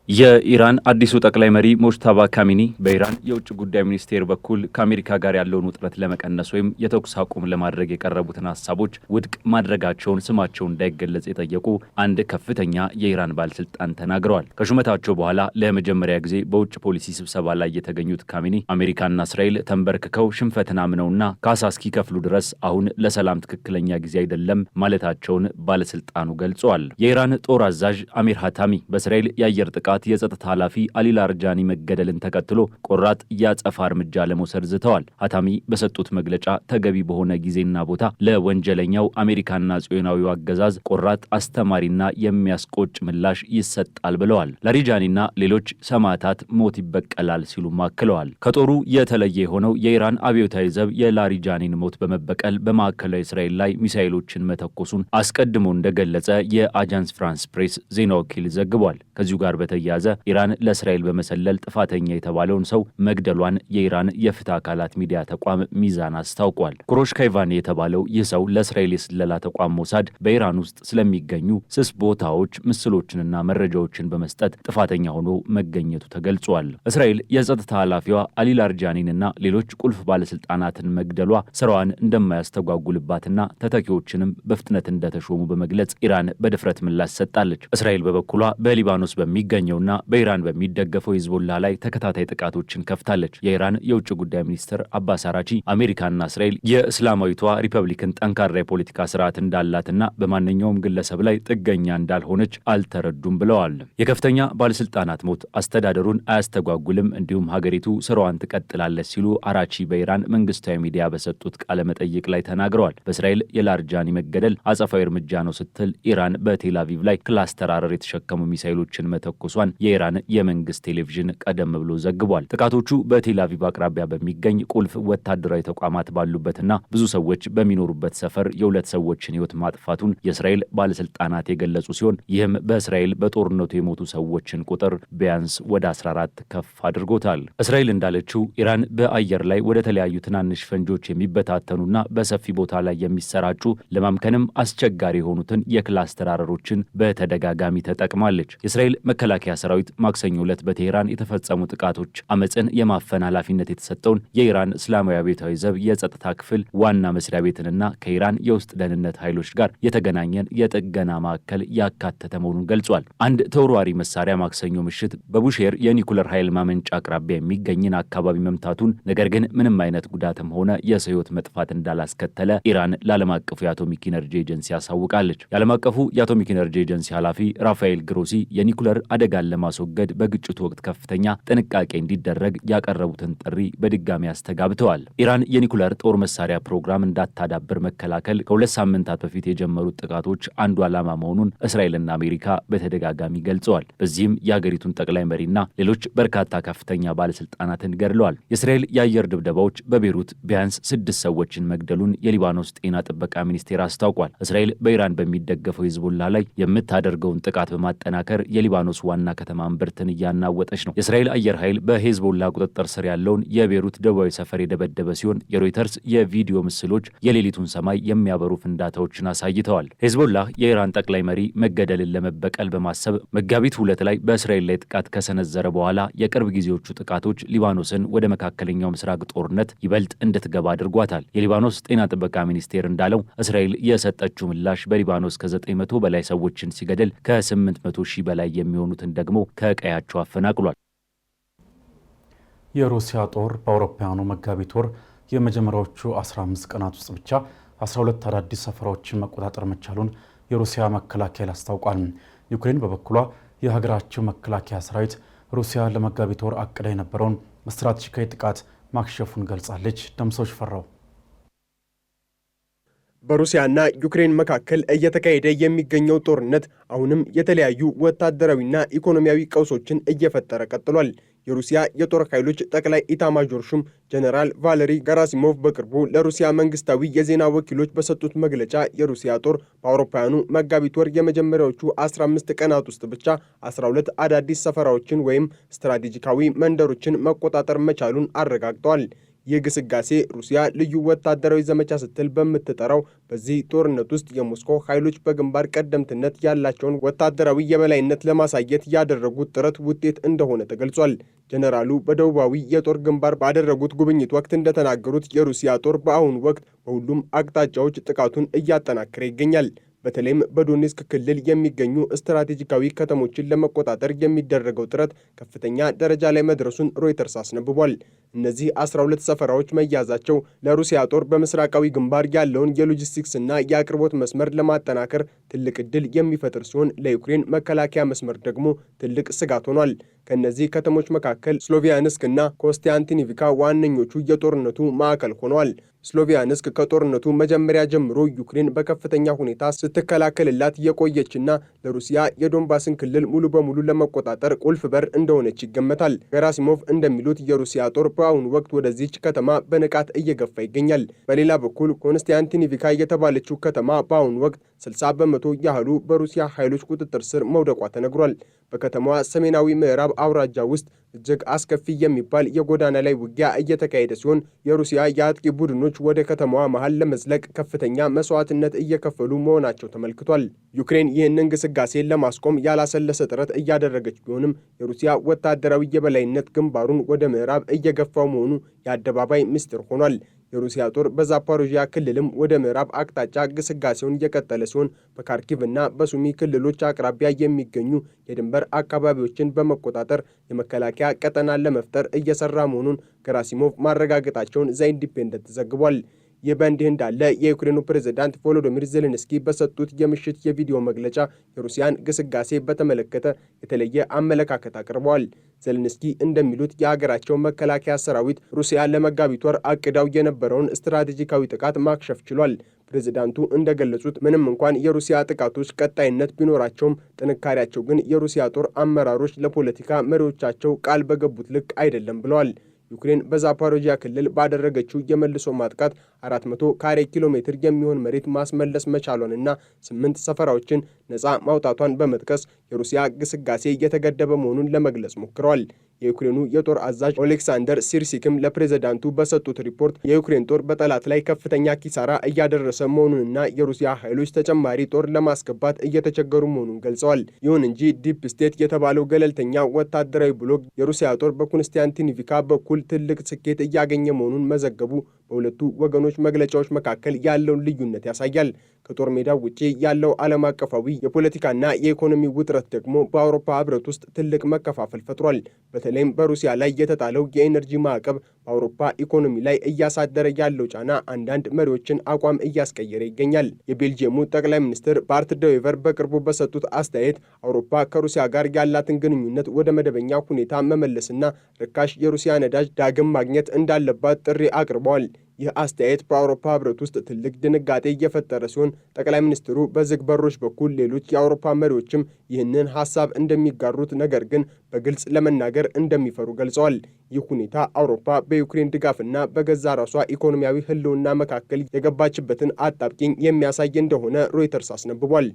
Speaker 2: የኢራን አዲሱ ጠቅላይ መሪ ሙጅተባ ካሚኒ በኢራን የውጭ ጉዳይ ሚኒስቴር በኩል ከአሜሪካ ጋር ያለውን ውጥረት ለመቀነስ ወይም የተኩስ አቁም ለማድረግ የቀረቡትን ሀሳቦች ውድቅ ማድረጋቸውን ስማቸው እንዳይገለጽ የጠየቁ አንድ ከፍተኛ የኢራን ባለስልጣን ተናግረዋል። ከሹመታቸው በኋላ ለመጀመሪያ ጊዜ በውጭ ፖሊሲ ስብሰባ ላይ የተገኙት ካሚኒ አሜሪካና እስራኤል ተንበርክከው ሽንፈትን አምነውና ካሳ እስኪከፍሉ ድረስ አሁን ለሰላም ትክክለኛ ጊዜ አይደለም ማለታቸውን ባለስልጣኑ ገልጸዋል። የኢራን ጦር አዛዥ አሚር ሀታሚ በእስራኤል የአየር ጥቃት የጸጥታ ኃላፊ አሊ ላርጃኒ መገደልን ተከትሎ ቆራጥ ያጸፋ እርምጃ ለመውሰድ ዝተዋል። ሀታሚ በሰጡት መግለጫ ተገቢ በሆነ ጊዜና ቦታ ለወንጀለኛው አሜሪካና ጽዮናዊው አገዛዝ ቆራጥ አስተማሪና የሚያስቆጭ ምላሽ ይሰጣል ብለዋል። ላሪጃኒና ሌሎች ሰማዕታት ሞት ይበቀላል ሲሉም አክለዋል። ከጦሩ የተለየ የሆነው የኢራን አብዮታዊ ዘብ የላሪጃኒን ሞት በመበቀል በማዕከላዊ እስራኤል ላይ ሚሳኤሎችን መተኮሱን አስቀድሞ እንደገለጸ የአጃንስ ፍራንስ ፕሬስ ዜና ወኪል ዘግቧል። ከዚሁ ጋር በተያያዘ ኢራን ለእስራኤል በመሰለል ጥፋተኛ የተባለውን ሰው መግደሏን የኢራን የፍትህ አካላት ሚዲያ ተቋም ሚዛን አስታውቋል። ኩሮሽ ካይቫኒ የተባለው ይህ ሰው ለእስራኤል የስለላ ተቋም ሞሳድ በኢራን ውስጥ ስለሚገኙ ስስ ቦታዎች ምስሎችንና መረጃዎችን በመስጠት ጥፋተኛ ሆኖ መገኘቱ ተገልጿል። እስራኤል የጸጥታ ኃላፊዋ አሊ ላርጃኒንና ሌሎች ቁልፍ ባለስልጣናትን መግደሏ ስራዋን እንደማያስተጓጉልባትና ተተኪዎችንም በፍጥነት እንደተሾሙ በመግለጽ ኢራን በድፍረት ምላሽ ሰጣለች። እስራኤል በበኩሏ በሊባኖስ በሚገኘው በሚገኘውና በኢራን በሚደገፈው ሂዝቦላ ላይ ተከታታይ ጥቃቶችን ከፍታለች። የኢራን የውጭ ጉዳይ ሚኒስትር አባስ አራቺ አሜሪካና እስራኤል የእስላማዊቷ ሪፐብሊክን ጠንካራ የፖለቲካ ስርዓት እንዳላትና በማንኛውም ግለሰብ ላይ ጥገኛ እንዳልሆነች አልተረዱም ብለዋል። የከፍተኛ ባለስልጣናት ሞት አስተዳደሩን አያስተጓጉልም፣ እንዲሁም ሀገሪቱ ስራዋን ትቀጥላለች ሲሉ አራቺ በኢራን መንግስታዊ ሚዲያ በሰጡት ቃለ መጠይቅ ላይ ተናግረዋል። በእስራኤል የላርጃኒ መገደል አጸፋዊ እርምጃ ነው ስትል ኢራን በቴል አቪቭ ላይ ክላስተር አረር የተሸከሙ ሚሳይሎችን መተኮሷን የኢራን የመንግስት ቴሌቪዥን ቀደም ብሎ ዘግቧል። ጥቃቶቹ በቴል አቪቭ አቅራቢያ በሚገኝ ቁልፍ ወታደራዊ ተቋማት ባሉበትና ብዙ ሰዎች በሚኖሩበት ሰፈር የሁለት ሰዎችን ህይወት ማጥፋቱን የእስራኤል ባለስልጣናት የገለጹ ሲሆን ይህም በእስራኤል በጦርነቱ የሞቱ ሰዎችን ቁጥር ቢያንስ ወደ 14 ከፍ አድርጎታል። እስራኤል እንዳለችው ኢራን በአየር ላይ ወደ ተለያዩ ትናንሽ ፈንጆች የሚበታተኑና በሰፊ ቦታ ላይ የሚሰራጩ ለማምከንም አስቸጋሪ የሆኑትን የክላስተር አረሮችን በተደጋጋሚ ተጠቅማለች። የእስራኤል መከላከያ ሰራዊት ማክሰኞ ዕለት በቴህራን የተፈጸሙ ጥቃቶች አመፅን የማፈን ኃላፊነት የተሰጠውን የኢራን እስላማዊ አብዮታዊ ዘብ የጸጥታ ክፍል ዋና መስሪያ ቤትንና ከኢራን የውስጥ ደህንነት ኃይሎች ጋር የተገናኘን የጥገና ማዕከል ያካተተ መሆኑን ገልጿል። አንድ ተወርዋሪ መሳሪያ ማክሰኞ ምሽት በቡሼር የኒኩለር ኃይል ማመንጫ አቅራቢያ የሚገኝን አካባቢ መምታቱን፣ ነገር ግን ምንም አይነት ጉዳትም ሆነ የሰው ህይወት መጥፋት እንዳላስከተለ ኢራን ለዓለም አቀፉ የአቶሚክ ኢነርጂ ኤጀንሲ ያሳውቃለች። የዓለም አቀፉ የአቶሚክ ኢነርጂ ኤጀንሲ ኃላፊ ራፋኤል ግሮሲ የኒኩለር አደጋን ለማስወገድ በግጭቱ ወቅት ከፍተኛ ጥንቃቄ እንዲደረግ ያቀረቡትን ጥሪ በድጋሚ አስተጋብተዋል። ኢራን የኒኩለር ጦር መሳሪያ ፕሮግራም እንዳታዳብር መከላከል ከሁለት ሳምንታት በፊት የጀመሩት ጥቃቶች አንዱ ዓላማ መሆኑን እስራኤልና አሜሪካ በተደጋጋሚ ገልጸዋል። በዚህም የሀገሪቱን ጠቅላይ መሪና ሌሎች በርካታ ከፍተኛ ባለስልጣናትን ገድለዋል። የእስራኤል የአየር ድብደባዎች በቤሩት ቢያንስ 6 ሰዎችን መግደሉን የሊባኖስ ጤና ጥበቃ ሚኒስቴር አስታውቋል። እስራኤል በኢራን በሚደገፈው ሂዝቦላ ላይ የምታደርገውን ጥቃት በማጠናከር የሊባኖስ ዋና ከተማ እምብርትን እያናወጠች ነው። የእስራኤል አየር ኃይል በሂዝቦላ ቁጥጥር ስር ያለውን የቤሩት ደቡባዊ ሰፈር የደበደበ ሲሆን የሮይተርስ የቪዲዮ ምስሎች የሌሊቱን ሰማይ የሚያበሩ ፍንዳታዎችን አሳይተዋል። ሂዝቦላ የኢራን ጠቅላይ መሪ መገደልን ለመበቀል በማሰብ መጋቢት 2 ላይ በእስራኤል ላይ ጥቃት ከሰነዘረ በኋላ የቅርብ ጊዜዎቹ ጥቃቶች ሊባኖስን ወደ መካከለኛው ምስራቅ ጦርነት ይበልጥ እንድትገባ አድርጓታል። የሊባኖስ ጤና ጥበቃ ሚኒስቴር እንዳለው እስራኤል የሰጠችው ምላሽ በሊባኖስ ከ900 በላይ ሰዎችን ሲገድል ከ800 ሺህ በላይ የሚሆኑትን ደግሞ ከቀያቸው አፈናቅሏል።
Speaker 5: የሩሲያ ጦር በአውሮፓውያኑ መጋቢት ወር የመጀመሪያዎቹ 15 ቀናት ውስጥ ብቻ 12 አዳዲስ ሰፈራዎችን መቆጣጠር መቻሉን የሩሲያ መከላከያ አስታውቋል። ዩክሬን በበኩሏ የሀገራቸው መከላከያ ሰራዊት ሩሲያ ለመጋቢት ወር አቅዳ የነበረውን ስትራቴጂካዊ ጥቃት ማክሸፉን ገልጻለች። ደምሰው ሽፈራው
Speaker 3: በሩሲያና ዩክሬን መካከል እየተካሄደ የሚገኘው ጦርነት አሁንም የተለያዩ ወታደራዊና ኢኮኖሚያዊ ቀውሶችን እየፈጠረ ቀጥሏል። የሩሲያ የጦር ኃይሎች ጠቅላይ ኢታማዦር ሹም ጀነራል ቫለሪ ገራሲሞቭ በቅርቡ ለሩሲያ መንግስታዊ የዜና ወኪሎች በሰጡት መግለጫ የሩሲያ ጦር በአውሮፓውያኑ መጋቢት ወር የመጀመሪያዎቹ 15 ቀናት ውስጥ ብቻ 12 አዳዲስ ሰፈራዎችን ወይም ስትራቴጂካዊ መንደሮችን መቆጣጠር መቻሉን አረጋግጠዋል። ይህ ግስጋሴ ሩሲያ ልዩ ወታደራዊ ዘመቻ ስትል በምትጠራው በዚህ ጦርነት ውስጥ የሞስኮ ኃይሎች በግንባር ቀደምትነት ያላቸውን ወታደራዊ የበላይነት ለማሳየት ያደረጉት ጥረት ውጤት እንደሆነ ተገልጿል። ጀነራሉ በደቡባዊ የጦር ግንባር ባደረጉት ጉብኝት ወቅት እንደተናገሩት የሩሲያ ጦር በአሁኑ ወቅት በሁሉም አቅጣጫዎች ጥቃቱን እያጠናከረ ይገኛል። በተለይም በዶኔትስክ ክልል የሚገኙ ስትራቴጂካዊ ከተሞችን ለመቆጣጠር የሚደረገው ጥረት ከፍተኛ ደረጃ ላይ መድረሱን ሮይተርስ አስነብቧል። እነዚህ 12 ሰፈራዎች መያዛቸው ለሩሲያ ጦር በምስራቃዊ ግንባር ያለውን የሎጂስቲክስና የአቅርቦት መስመር ለማጠናከር ትልቅ ዕድል የሚፈጥር ሲሆን ለዩክሬን መከላከያ መስመር ደግሞ ትልቅ ስጋት ሆኗል። ከእነዚህ ከተሞች መካከል ስሎቪያንስክ እና ኮስቲያንቲኒቪካ ዋነኞቹ የጦርነቱ ማዕከል ሆነዋል። ስሎቪያንስክ ከጦርነቱ መጀመሪያ ጀምሮ ዩክሬን በከፍተኛ ሁኔታ ስትከላከልላት የቆየችና ለሩሲያ የዶንባስን ክልል ሙሉ በሙሉ ለመቆጣጠር ቁልፍ በር እንደሆነች ይገመታል። ገራሲሞቭ እንደሚሉት የሩሲያ ጦር በአሁኑ ወቅት ወደዚች ከተማ በንቃት እየገፋ ይገኛል። በሌላ በኩል ኮንስታንቲኒቪካ የተባለችው ከተማ በአሁኑ ወቅት 60 በመቶ ያህሉ በሩሲያ ኃይሎች ቁጥጥር ስር መውደቋ ተነግሯል። በከተማዋ ሰሜናዊ ምዕራብ አውራጃ ውስጥ እጅግ አስከፊ የሚባል የጎዳና ላይ ውጊያ እየተካሄደ ሲሆን የሩሲያ የአጥቂ ቡድኖች ወደ ከተማዋ መሃል ለመዝለቅ ከፍተኛ መስዋዕትነት እየከፈሉ መሆናቸው ተመልክቷል። ዩክሬን ይህንን ግስጋሴን ለማስቆም ያላሰለሰ ጥረት እያደረገች ቢሆንም የሩሲያ ወታደራዊ የበላይነት ግንባሩን ወደ ምዕራብ እየገፋው መሆኑ የአደባባይ ምስጢር ሆኗል። የሩሲያ ጦር በዛፓሮዥያ ክልልም ወደ ምዕራብ አቅጣጫ ግስጋሴውን እየቀጠለ ሲሆን በካርኪቭ እና በሱሚ ክልሎች አቅራቢያ የሚገኙ የድንበር አካባቢዎችን በመቆጣጠር የመከላከያ ቀጠናን ለመፍጠር እየሰራ መሆኑን ገራሲሞቭ ማረጋገጣቸውን ዘ ኢንዲፔንደንት ዘግቧል። ይህ በእንዲህ እንዳለ የዩክሬኑ ፕሬዝዳንት ቮሎዶሚር ዜሌንስኪ በሰጡት የምሽት የቪዲዮ መግለጫ የሩሲያን ግስጋሴ በተመለከተ የተለየ አመለካከት አቅርበዋል። ዜሌንስኪ እንደሚሉት የሀገራቸው መከላከያ ሰራዊት ሩሲያ ለመጋቢት ወር አቅዳው የነበረውን ስትራቴጂካዊ ጥቃት ማክሸፍ ችሏል። ፕሬዝዳንቱ እንደገለጹት ምንም እንኳን የሩሲያ ጥቃቶች ቀጣይነት ቢኖራቸውም ጥንካሬያቸው ግን የሩሲያ ጦር አመራሮች ለፖለቲካ መሪዎቻቸው ቃል በገቡት ልክ አይደለም ብለዋል። ዩክሬን በዛፓሮጂያ ክልል ባደረገችው የመልሶ ማጥቃት 400 ካሬ ኪሎ ሜትር የሚሆን መሬት ማስመለስ መቻሏንና 8 ሰፈራዎችን ነፃ ማውጣቷን በመጥቀስ የሩሲያ ግስጋሴ እየተገደበ መሆኑን ለመግለጽ ሞክረዋል። የዩክሬኑ የጦር አዛዥ ኦሌክሳንደር ሲርሲክም ለፕሬዝዳንቱ በሰጡት ሪፖርት የዩክሬን ጦር በጠላት ላይ ከፍተኛ ኪሳራ እያደረሰ መሆኑንና የሩሲያ ኃይሎች ተጨማሪ ጦር ለማስገባት እየተቸገሩ መሆኑን ገልጸዋል። ይሁን እንጂ ዲፕ ስቴት የተባለው ገለልተኛ ወታደራዊ ብሎግ የሩሲያ ጦር በኮንስታንቲኒቪካ በኩል ትልቅ ስኬት እያገኘ መሆኑን መዘገቡ በሁለቱ ወገኖች መግለጫዎች መካከል ያለውን ልዩነት ያሳያል። ከጦር ሜዳው ውጪ ያለው ዓለም አቀፋዊ የፖለቲካና የኢኮኖሚ ውጥረት ደግሞ በአውሮፓ ሕብረት ውስጥ ትልቅ መከፋፈል ፈጥሯል። በተለይም በሩሲያ ላይ የተጣለው የኤነርጂ ማዕቀብ በአውሮፓ ኢኮኖሚ ላይ እያሳደረ ያለው ጫና አንዳንድ መሪዎችን አቋም እያስቀየረ ይገኛል። የቤልጂየሙ ጠቅላይ ሚኒስትር ባርት ደዌቨር በቅርቡ በሰጡት አስተያየት አውሮፓ ከሩሲያ ጋር ያላትን ግንኙነት ወደ መደበኛ ሁኔታ መመለስና ርካሽ የሩሲያ ነዳጅ ዳግም ማግኘት እንዳለባት ጥሪ አቅርበዋል። ይህ አስተያየት በአውሮፓ ሕብረት ውስጥ ትልቅ ድንጋጤ እየፈጠረ ሲሆን ጠቅላይ ሚኒስትሩ በዝግ በሮች በኩል ሌሎች የአውሮፓ መሪዎችም ይህንን ሀሳብ እንደሚጋሩት ነገር ግን በግልጽ ለመናገር እንደሚፈሩ ገልጸዋል። ይህ ሁኔታ አውሮፓ በዩክሬን ድጋፍና በገዛ ራሷ ኢኮኖሚያዊ ሕልውና መካከል የገባችበትን አጣብቂኝ የሚያሳይ እንደሆነ ሮይተርስ አስነብቧል።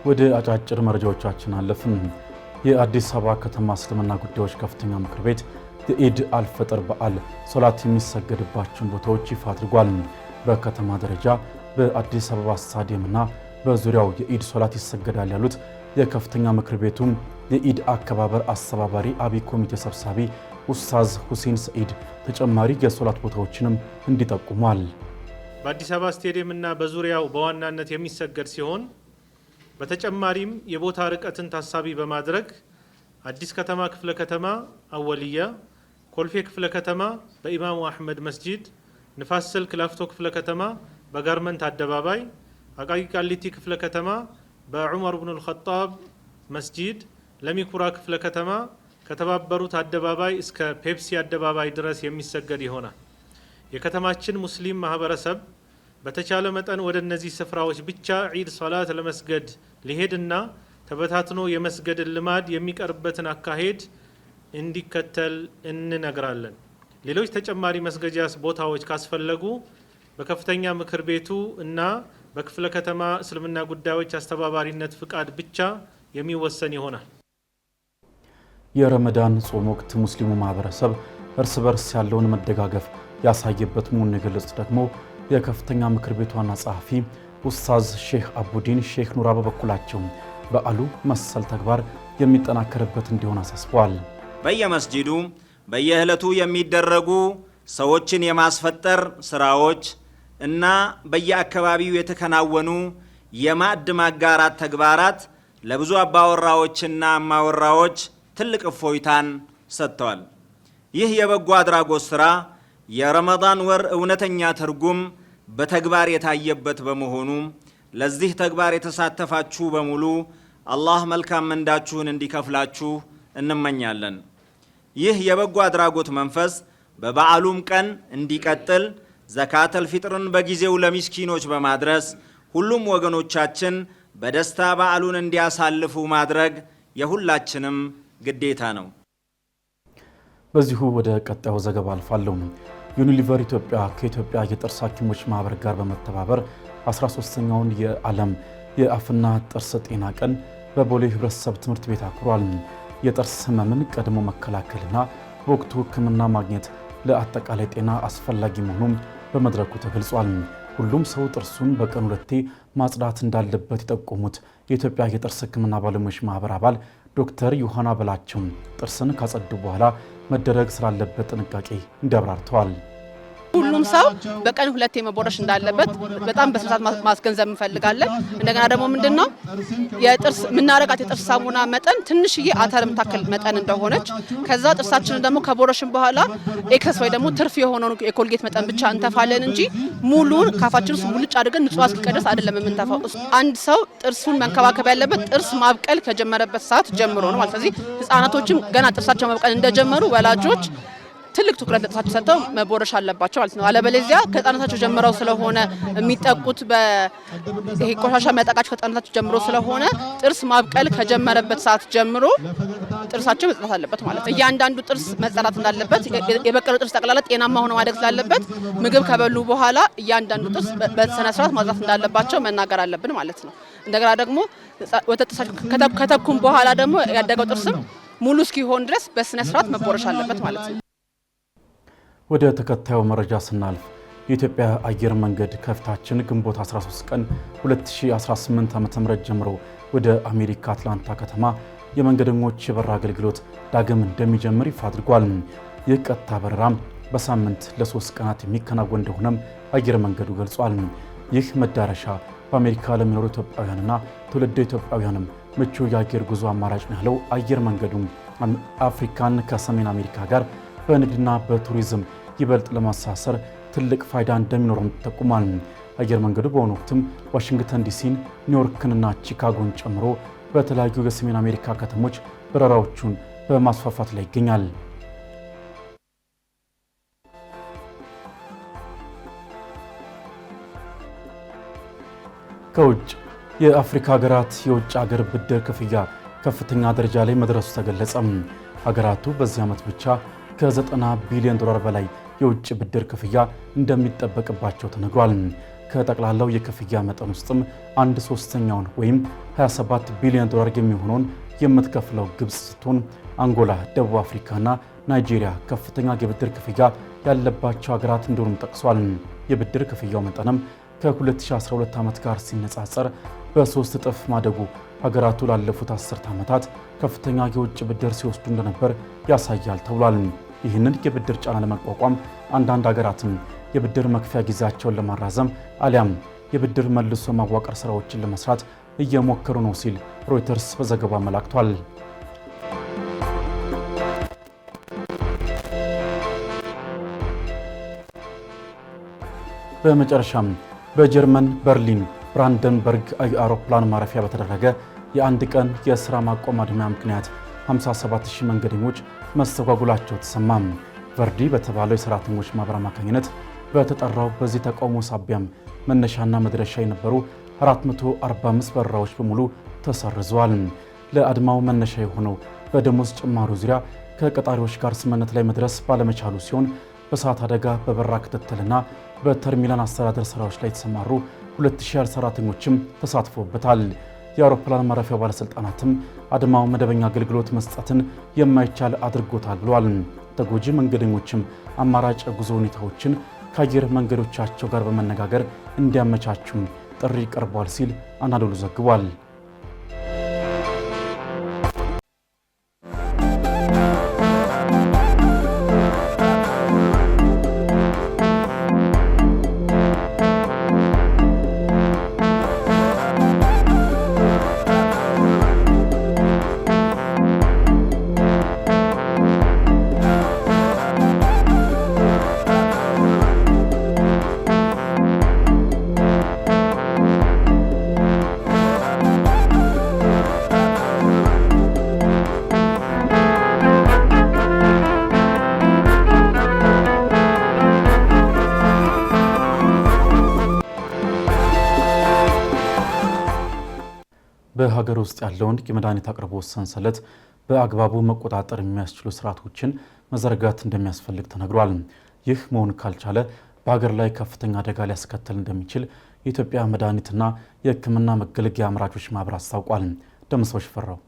Speaker 5: ወደ አጫጭር መረጃዎቻችን አለፍን። የአዲስ አበባ ከተማ እስልምና ጉዳዮች ከፍተኛ ምክር ቤት የኢድ አልፈጥር በዓል ሶላት የሚሰገድባቸውን ቦታዎች ይፋ አድርጓል። በከተማ ደረጃ በአዲስ አበባ ስታዲየምና በዙሪያው የኢድ ሶላት ይሰገዳል ያሉት የከፍተኛ ምክር ቤቱ የኢድ አከባበር አስተባባሪ አብይ ኮሚቴ ሰብሳቢ ኡስታዝ ሁሴን ሰኢድ ተጨማሪ የሶላት ቦታዎችንም እንዲጠቁሟል።
Speaker 12: በአዲስ አበባ ስታዲየምና በዙሪያው በዋናነት የሚሰገድ ሲሆን በተጨማሪም የቦታ ርቀትን ታሳቢ በማድረግ አዲስ ከተማ ክፍለ ከተማ አወልያ፣ ኮልፌ ክፍለ ከተማ በኢማሙ አህመድ መስጂድ፣ ንፋስ ስልክ ላፍቶ ክፍለ ከተማ በጋርመንት አደባባይ፣ አቃቂ ቃሊቲ ክፍለ ከተማ በዑመር ኢብኑ አልኸጣብ መስጂድ፣ ለሚኩራ ክፍለ ከተማ ከተባበሩት አደባባይ እስከ ፔፕሲ አደባባይ ድረስ የሚሰገድ ይሆናል። የከተማችን ሙስሊም ማህበረሰብ በተቻለ መጠን ወደ እነዚህ ስፍራዎች ብቻ ዒድ ሶላት ለመስገድ ሊሄድና ተበታትኖ የመስገድን ልማድ የሚቀርበትን አካሄድ እንዲከተል እንነግራለን። ሌሎች ተጨማሪ መስገጃ ቦታዎች ካስፈለጉ በከፍተኛ ምክር ቤቱ እና በክፍለ ከተማ እስልምና ጉዳዮች አስተባባሪነት ፍቃድ ብቻ የሚወሰን ይሆናል።
Speaker 5: የረመዳን ጾም ወቅት ሙስሊሙ ማህበረሰብ እርስ በርስ ያለውን መደጋገፍ ያሳየበት መሆኑን የገለጹት ደግሞ የከፍተኛ ምክር ቤቱ ዋና ጸሐፊ ኡስታዝ ሼህ አቡዲን ሼህ ኑራ በበኩላቸው በዓሉ መሰል ተግባር የሚጠናከርበት እንዲሆን አሳስበዋል።
Speaker 13: በየመስጂዱ በየዕለቱ የሚደረጉ ሰዎችን የማስፈጠር ስራዎች እና በየአካባቢው የተከናወኑ የማዕድ ማጋራት ተግባራት ለብዙ አባወራዎችና እማወራዎች ትልቅ እፎይታን ሰጥተዋል። ይህ የበጎ አድራጎት ስራ የረመዳን ወር እውነተኛ ትርጉም በተግባር የታየበት በመሆኑ ለዚህ ተግባር የተሳተፋችሁ በሙሉ አላህ መልካም ምንዳችሁን እንዲከፍላችሁ እንመኛለን። ይህ የበጎ አድራጎት መንፈስ በበዓሉም ቀን እንዲቀጥል ዘካተል ፊጥርን በጊዜው ለሚስኪኖች በማድረስ ሁሉም ወገኖቻችን በደስታ በዓሉን እንዲያሳልፉ ማድረግ የሁላችንም ግዴታ ነው።
Speaker 5: በዚሁ ወደ ቀጣዩ ዘገባ አልፋለሁ። ዩኒሊቨር ኢትዮጵያ ከኢትዮጵያ የጥርስ ሐኪሞች ማህበር ጋር በመተባበር 13ኛውን የዓለም የአፍና ጥርስ ጤና ቀን በቦሌ ህብረተሰብ ትምህርት ቤት አክብሯል። የጥርስ ህመምን ቀድሞ መከላከልና በወቅቱ ሕክምና ማግኘት ለአጠቃላይ ጤና አስፈላጊ መሆኑን በመድረኩ ተገልጿል። ሁሉም ሰው ጥርሱን በቀን 2 ማጽዳት እንዳለበት የጠቆሙት የኢትዮጵያ የጥርስ ሕክምና ባለሙያዎች ማህበር አባል ዶክተር ዮሐና በላቸው ጥርስን ካጸዱ በኋላ መደረግ ስላለበት ጥንቃቄ እንዲያብራርተዋል።
Speaker 14: ሁሉም ሰው በቀን 2 መቦረሽ እንዳለበት በጣም በስርዓት ማስገንዘብ እንፈልጋለን። እንደገና ደግሞ ምንድነው የጥርስ ምናረጋት የጥርስ ሳሙና መጠን ትንሽዬ አተር ምታከል መጠን እንደሆነች ከዛ ጥርሳችንን ደግሞ ከቦረሽን በኋላ ኤክሰስ ወይ ደግሞ ትርፍ የሆነው የኮልጌት መጠን ብቻ እንተፋለን እንጂ ሙሉን ካፋችን ውስጥ ሙልጭ አድርገን ንጹህ እስኪቀደስ አይደለም የምንተፋው። አንድ ሰው ጥርሱን መንከባከብ ያለበት ጥርስ ማብቀል ከጀመረበት ሰዓት ጀምሮ ነው ማለት። ስለዚህ ህፃናቶችም ገና ጥርሳቸው ማብቀል እንደጀመሩ ወላጆች ትልቅ ትኩረት ለጥርሳቸው ሰጥተው መቦረሽ አለባቸው ማለት ነው። አለበለዚያ ከህፃናታቸው ጀምረው ስለሆነ የሚጠቁት በይሄ ቆሻሻ የሚያጠቃቸው ከህፃናታቸው ጀምሮ ስለሆነ ጥርስ ማብቀል ከጀመረበት ሰዓት ጀምሮ ጥርሳቸው መጽዳት አለበት ማለት ነው። እያንዳንዱ ጥርስ መጸዳት እንዳለበት የበቀለው ጥርስ ጠቅላላ ጤናማ ሆኖ ማደግ ስላለበት ምግብ ከበሉ በኋላ እያንዳንዱ ጥርስ በስነ ስርዓት ማጽዳት እንዳለባቸው መናገር አለብን ማለት ነው። እንደገና ደግሞ ወተት ጥርሳቸው ከተኩም በኋላ ደግሞ ያደገው ጥርስም ሙሉ እስኪሆን ድረስ በስነ ስርዓት መቦረሽ አለበት ማለት ነው።
Speaker 5: ወደ ተከታዩ መረጃ ስናልፍ የኢትዮጵያ አየር መንገድ ከፊታችን ግንቦት 13 ቀን 2018 ዓ.ም ጀምሮ ወደ አሜሪካ አትላንታ ከተማ የመንገደኞች የበረራ አገልግሎት ዳግም እንደሚጀምር ይፋ አድርጓል። ይህ ቀጥታ በረራም በሳምንት ለ3 ቀናት የሚከናወን እንደሆነም አየር መንገዱ ገልጿል። ይህ መዳረሻ በአሜሪካ ለሚኖሩ ኢትዮጵያውያንና ትውልደ ኢትዮጵያውያንም ምቹ የአየር ጉዞ አማራጭ ነው ያለው አየር መንገዱ አፍሪካን ከሰሜን አሜሪካ ጋር በንግድና በቱሪዝም ይበልጥ ለማሳሰር ትልቅ ፋይዳ እንደሚኖርም ተጠቁሟል። አየር መንገዱ በአሁኑ ወቅትም ዋሽንግተን ዲሲን፣ ኒውዮርክንና ቺካጎን ጨምሮ በተለያዩ የሰሜን አሜሪካ ከተሞች በረራዎቹን በማስፋፋት ላይ ይገኛል። ከውጭ የአፍሪካ ሀገራት የውጭ ሀገር ብድር ክፍያ ከፍተኛ ደረጃ ላይ መድረሱ ተገለጸ። ሀገራቱ በዚህ ዓመት ብቻ ከ90 ቢሊዮን ዶላር በላይ የውጭ ብድር ክፍያ እንደሚጠበቅባቸው ተነግሯል። ከጠቅላላው የክፍያ መጠን ውስጥም 1/3 ወይም 27 ቢሊዮን ዶላር የሚሆነውን የምትከፍለው ግብጽ ስትሆን አንጎላ፣ ደቡብ አፍሪካና ናይጄሪያ ከፍተኛ የብድር ክፍያ ያለባቸው ሀገራት እንደሆኑም ጠቅሷል። የብድር ክፍያው መጠንም ከ2012 ዓመት ጋር ሲነጻጸር በ3 እጥፍ ማደጉ ሀገራቱ ላለፉት 10 ዓመታት ከፍተኛ የውጭ ብድር ሲወስዱ እንደነበር ያሳያል ተብሏል። ይህንን የብድር ጫና ለመቋቋም አንዳንድ ሀገራትም የብድር መክፈያ ጊዜያቸውን ለማራዘም አሊያም የብድር መልሶ ማዋቀር ስራዎችን ለመስራት እየሞከሩ ነው ሲል ሮይተርስ በዘገባ አመላክቷል። በመጨረሻም በጀርመን በርሊን ብራንደንበርግ አውሮፕላን ማረፊያ በተደረገ የአንድ ቀን የሥራ ማቆም አድማ ምክንያት 57000 መንገደኞች መስተጓጉላቸው ተሰማ። ቨርዲ በተባለው የሰራተኞች ማህበር አማካኝነት በተጠራው በዚህ ተቃውሞ ሳቢያም መነሻና መድረሻ የነበሩ 445 በረራዎች በሙሉ ተሰርዘዋል። ለአድማው መነሻ የሆነው በደሞዝ ጭማሪው ዙሪያ ከቀጣሪዎች ጋር ስምምነት ላይ መድረስ ባለመቻሉ ሲሆን በሰዓት አደጋ በበረራ ክትትልና በተርሚናል አስተዳደር ስራዎች ላይ የተሰማሩ 2000 ሰራተኞችም ተሳትፎበታል። የአውሮፕላን ማረፊያ ባለስልጣናትም አድማው መደበኛ አገልግሎት መስጠትን የማይቻል አድርጎታል ብለዋል። ተጎጂ መንገደኞችም አማራጭ ጉዞ ሁኔታዎችን ከአየር መንገዶቻቸው ጋር በመነጋገር እንዲያመቻቹም ጥሪ ቀርቧል ሲል አናዶሉ ዘግቧል። በሀገር ውስጥ ያለውን የመድኃኒት አቅርቦት ሰንሰለት በአግባቡ መቆጣጠር የሚያስችሉ ስርዓቶችን መዘርጋት እንደሚያስፈልግ ተነግሯል። ይህ መሆን ካልቻለ በሀገር ላይ ከፍተኛ አደጋ ሊያስከትል እንደሚችል የኢትዮጵያ መድኃኒትና የሕክምና መገልገያ አምራቾች ማህበር አስታውቋል። ደምሰው ሽፈራው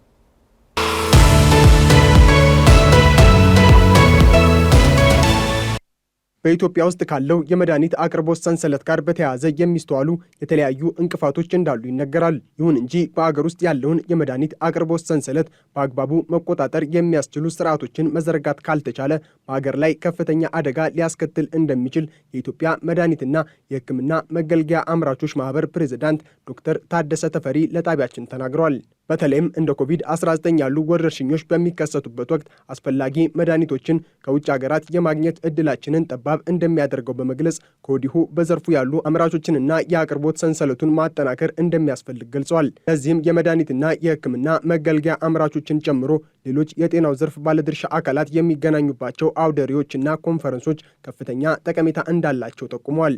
Speaker 3: በኢትዮጵያ ውስጥ ካለው የመድኃኒት አቅርቦት ሰንሰለት ጋር በተያያዘ የሚስተዋሉ የተለያዩ እንቅፋቶች እንዳሉ ይነገራል። ይሁን እንጂ በአገር ውስጥ ያለውን የመድኃኒት አቅርቦት ሰንሰለት በአግባቡ መቆጣጠር የሚያስችሉ ስርዓቶችን መዘርጋት ካልተቻለ በአገር ላይ ከፍተኛ አደጋ ሊያስከትል እንደሚችል የኢትዮጵያ መድኃኒትና የሕክምና መገልገያ አምራቾች ማህበር ፕሬዝዳንት ዶክተር ታደሰ ተፈሪ ለጣቢያችን ተናግረዋል። በተለይም እንደ ኮቪድ-19 ያሉ ወረርሽኞች በሚከሰቱበት ወቅት አስፈላጊ መድኃኒቶችን ከውጭ ሀገራት የማግኘት እድላችንን ጠባብ እንደሚያደርገው በመግለጽ ከወዲሁ በዘርፉ ያሉ አምራቾችንና የአቅርቦት ሰንሰለቱን ማጠናከር እንደሚያስፈልግ ገልጸዋል። ለዚህም የመድኃኒትና የሕክምና መገልገያ አምራቾችን ጨምሮ ሌሎች የጤናው ዘርፍ ባለድርሻ አካላት የሚገናኙባቸው አውደሪዎችና ኮንፈረንሶች ከፍተኛ ጠቀሜታ እንዳላቸው ጠቁመዋል።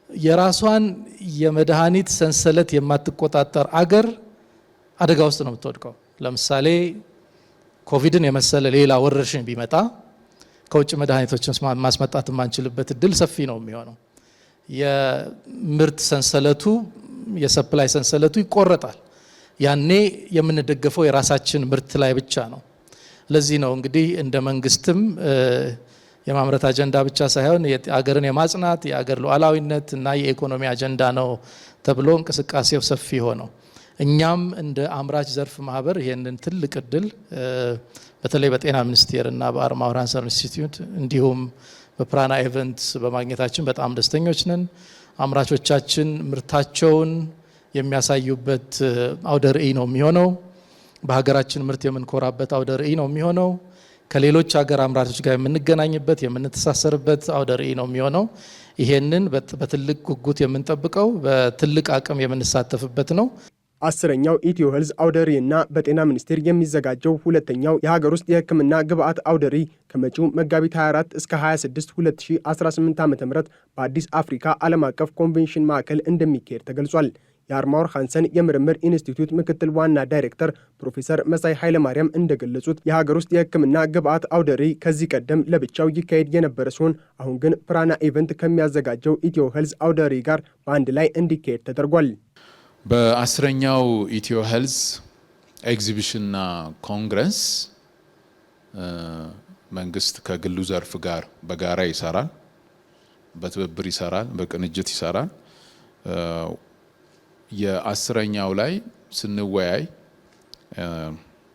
Speaker 15: የራሷን የመድኃኒት ሰንሰለት የማትቆጣጠር አገር አደጋ ውስጥ ነው የምትወድቀው። ለምሳሌ ኮቪድን የመሰለ ሌላ ወረርሽኝ ቢመጣ ከውጭ መድኃኒቶችን ማስመጣት የማንችልበት እድል ሰፊ ነው የሚሆነው። የምርት ሰንሰለቱ የሰፕላይ ሰንሰለቱ ይቆረጣል። ያኔ የምንደገፈው የራሳችን ምርት ላይ ብቻ ነው። ለዚህ ነው እንግዲህ እንደ መንግስትም የማምረት አጀንዳ ብቻ ሳይሆን የአገርን የማጽናት የአገር ሉዓላዊነት እና የኢኮኖሚ አጀንዳ ነው ተብሎ እንቅስቃሴው ሰፊ ሆነው እኛም እንደ አምራች ዘርፍ ማህበር ይሄንን ትልቅ እድል በተለይ በጤና ሚኒስቴር እና በአርማው ራንሰር ኢንስቲትዩት እንዲሁም በፕራና ኢቨንትስ በማግኘታችን በጣም ደስተኞች ነን። አምራቾቻችን ምርታቸውን የሚያሳዩበት አውደ ርዕይ ነው የሚሆነው። በሀገራችን ምርት የምንኮራበት አውደ ርዕይ ነው የሚሆነው። ከሌሎች ሀገር አምራቾች ጋር የምንገናኝበት የምንተሳሰርበት አውደ ርዕይ ነው የሚሆነው። ይሄንን በትልቅ ጉጉት የምንጠብቀው በትልቅ አቅም የምንሳተፍበት ነው።
Speaker 3: 10ኛው ኢትዮ ሄልዝ አውደ ርዕይ እና በጤና ሚኒስቴር የሚዘጋጀው ሁለተኛው የሀገር ውስጥ የሕክምና ግብዓት አውደ ርዕይ ከመጪው መጋቢት 24 እስከ 26 2018 ዓ.ም በአዲስ አፍሪካ ዓለም አቀፍ ኮንቬንሽን ማዕከል እንደሚካሄድ ተገልጿል። የአርማወር ሃንሰን የምርምር ኢንስቲትዩት ምክትል ዋና ዳይሬክተር ፕሮፌሰር መሳይ ኃይለማርያም እንደገለጹት የሀገር ውስጥ የሕክምና ግብዓት አውደ ርዕይ ከዚህ ቀደም ለብቻው ይካሄድ የነበረ ሲሆን አሁን ግን ፕራና ኢቨንት ከሚያዘጋጀው ኢትዮ ሄልዝ አውደ ርዕይ ጋር በአንድ ላይ እንዲካሄድ ተደርጓል።
Speaker 16: በ10ኛው ኢትዮ ሄልዝ ኤግዚቢሽንና ኮንግረስ መንግስት ከግሉ ዘርፍ ጋር በጋራ ይሰራል፣ በትብብር ይሰራል፣ በቅንጅት ይሰራል። የ10ኛው ላይ ስንወያይ